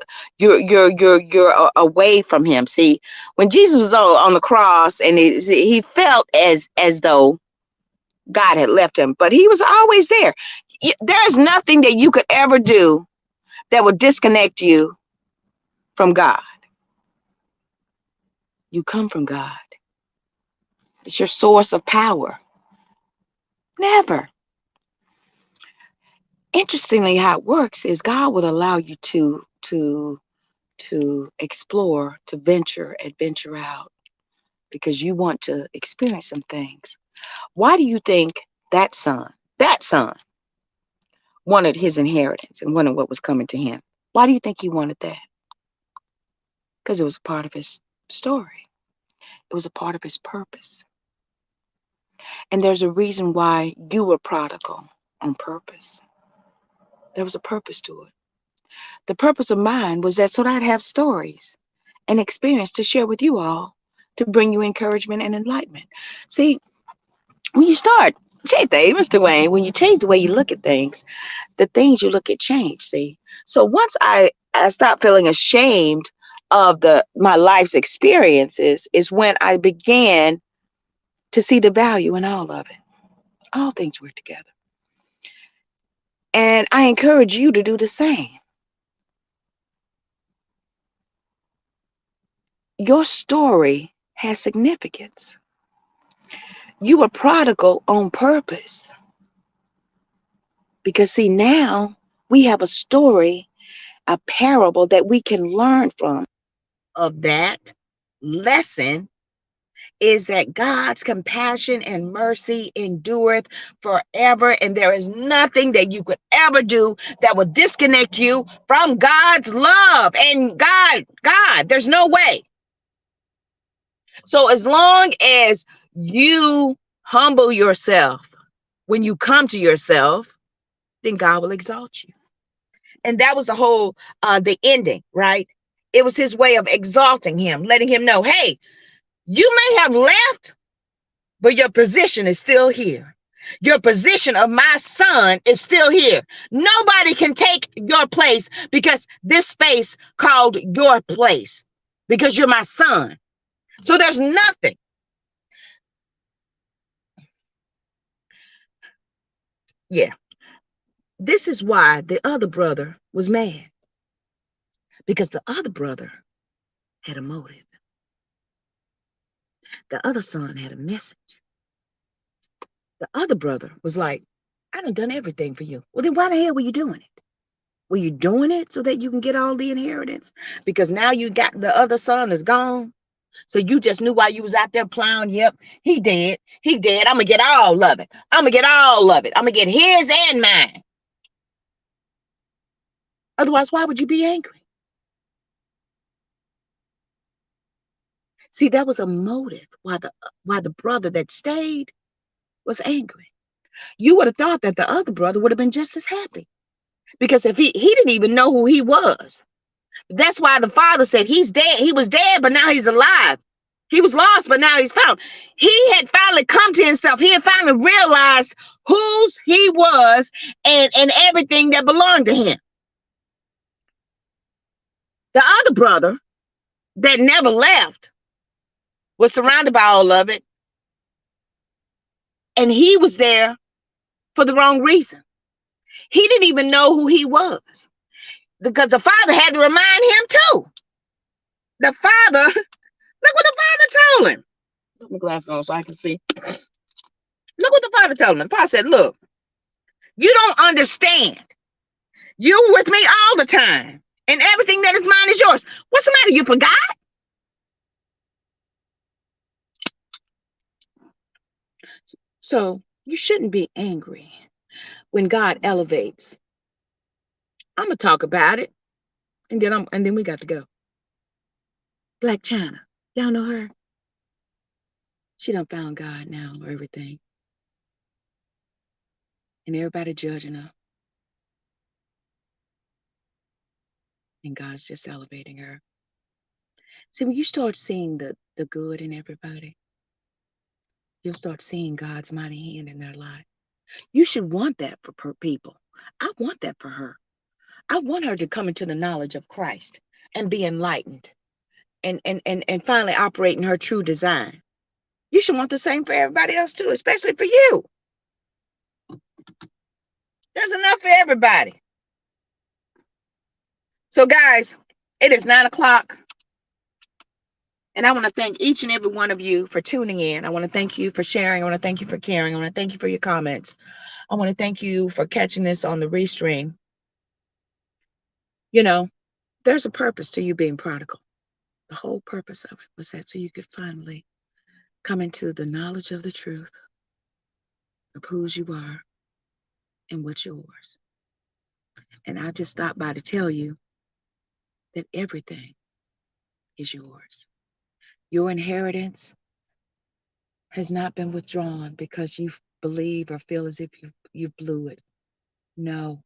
away from Him. See, when Jesus was on the cross, and he felt as though God had left him, but He was always there. There's nothing that you could ever do that would disconnect you from God. You come from God. It's your source of power. Never. Interestingly, how it works is God would allow you to explore, to adventure out, because you want to experience some things. Why do you think that son wanted his inheritance and wanted what was coming to him? Why do you think he wanted that? Because it was a part of his story. It was a part of his purpose. And there's a reason why you were prodigal on purpose. There was a purpose to it. The purpose of mine was that so that I'd have stories and experience to share with you all, to bring you encouragement and enlightenment. See, when you start, Mr. Wayne, when you change the way you look at things, the things you look at change. See, so once I stopped feeling ashamed of my life's experiences, is when I began to see the value in all of it. All things work together. And I encourage you to do the same. Your story has significance. You were prodigal on purpose. Because, see, now we have a story, a parable that we can learn from. Of that lesson is that God's compassion and mercy endureth forever, and there is nothing that you could ever do that will disconnect you from God's love. And God, there's no way. So as long as you humble yourself, when you come to yourself, then God will exalt you. And that was the whole, the ending, right? It was His way of exalting him, letting him know, hey, you may have left, but your position is still here. Your position of my son is still here. Nobody can take your place, because this space called your place, because you're my son. So there's nothing. Yeah. This is why the other brother was mad, because the other brother had a motive. The other son had a message. The other brother was like, I done everything for you. Well, then why the hell were you doing it? Were you doing it so that you can get all the inheritance? Because now you got the other son is gone. So you just knew while you was out there plowing, yep, he dead. He dead. I'm going to get all of it. I'm going to get all of it. I'm going to get his and mine. Otherwise, why would you be angry? See, that was a motive why the brother that stayed was angry. You would have thought that the other brother would have been just as happy. Because if he didn't even know who he was. That's why the father said he's dead. He was dead, but now he's alive. He was lost, but now he's found. He had finally come to himself. He had finally realized whose he was and everything that belonged to him. The other brother that never left was surrounded by all of it. And he was there for the wrong reason. He didn't even know who he was because the father had to remind him too. The father, look what the father told him. Put my glasses on so I can see. Look what the father told him. The father said, look, you don't understand. You're with me all the time. And everything that is mine is yours. What's the matter? You forgot? So you shouldn't be angry when God elevates. I'm gonna talk about it, and then we got to go. Black China, y'all know her? She done found God now or everything, and everybody judging her, and God's just elevating her. See, when you start seeing the good in everybody, you'll start seeing God's mighty hand in their life. You should want that for people. I want that for her. I want her to come into the knowledge of Christ and be enlightened and finally operate in her true design. You should want the same for everybody else too, especially for you. There's enough for everybody. So guys, it is 9 o'clock. And I want to thank each and every one of you for tuning in. I want to thank you for sharing. I want to thank you for caring. I want to thank you for your comments. I want to thank you for catching this on the restream. You know, there's a purpose to you being prodigal. The whole purpose of it was that so you could finally come into the knowledge of the truth of whose you are and what's yours. And I just stopped by to tell you that everything is yours. Your inheritance has not been withdrawn because you believe or feel as if you blew it. No.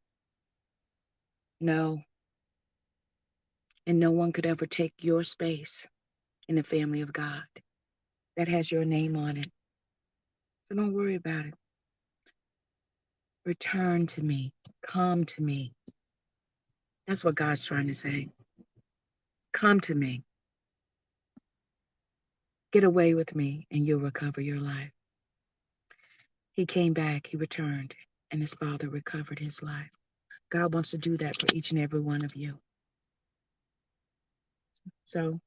And no one could ever take your space in the family of God that has your name on it. So don't worry about it. Return to me. Come to me. That's what God's trying to say. Come to me. Get away with me and you'll recover your life. He came back, he returned, and his father recovered his life. God wants to do that for each and every one of you. So,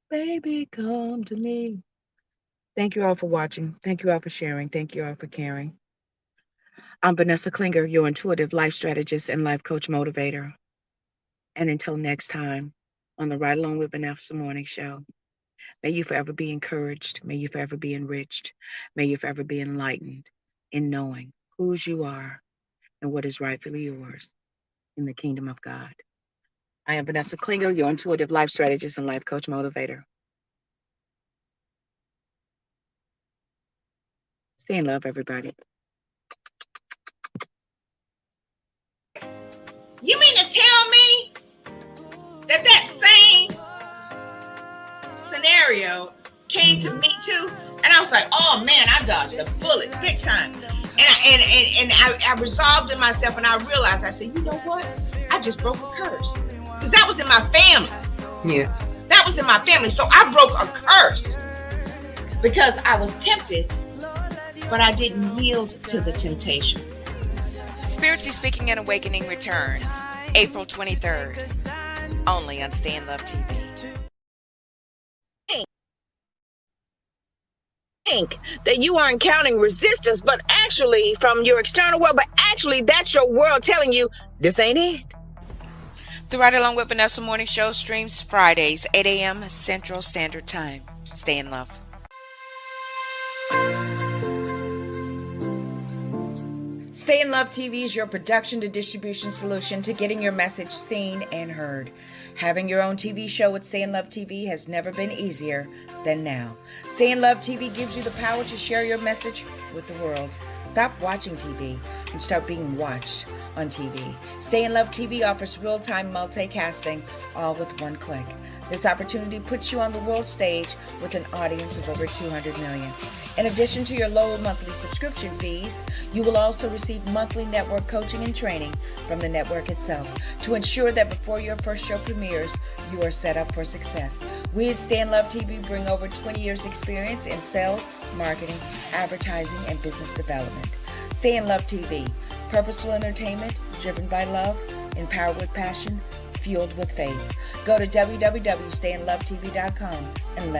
baby, come to me. Thank you all for watching. Thank you all for sharing. Thank you all for caring. I'm Vanessa Klinger, your intuitive life strategist and life coach motivator. And until next time on the Ride Along with Vanessa Morning Show, may you forever be encouraged. May you forever be enriched. May you forever be enlightened in knowing whose you are and what is rightfully yours in the kingdom of God. I am Vanessa Klinger, your intuitive life strategist and life coach motivator. Stay in love, everybody. You mean to tell me that same scenario came to me too? And I was like, oh man, I dodged a bullet big time. And I resolved in myself and I realized, I said, you know what? I just broke a curse. Because that was in my family. Yeah. That was in my family. So I broke a curse because I was tempted, but I didn't yield to the temptation. Spiritually Speaking and Awakening returns April 23rd, only on Stay in Love TV. Think that you are encountering resistance, but actually from your external world, but actually that's your world telling you this ain't it. The Ride Along with Vanessa Morning Show streams Fridays, 8 a.m. Central Standard Time. Stay in love. Stay in Love TV is your production to distribution solution to getting your message seen and heard. Having your own TV show with Stay in Love TV has never been easier than now. Stay in Love TV gives you the power to share your message with the world. Stop watching TV and start being watched on TV. Stay in Love TV offers real-time multicasting, all with one click. This opportunity puts you on the world stage with an audience of over 200 million. In addition to your low monthly subscription fees, you will also receive monthly network coaching and training from the network itself to ensure that before your first show premieres, you are set up for success. We at Stay in Love TV bring over 20 years experience in sales, marketing, advertising, and business development. Stay in Love TV, purposeful entertainment driven by love, empowered with passion, fueled with faith. Go to www.stayinlovetv.com and let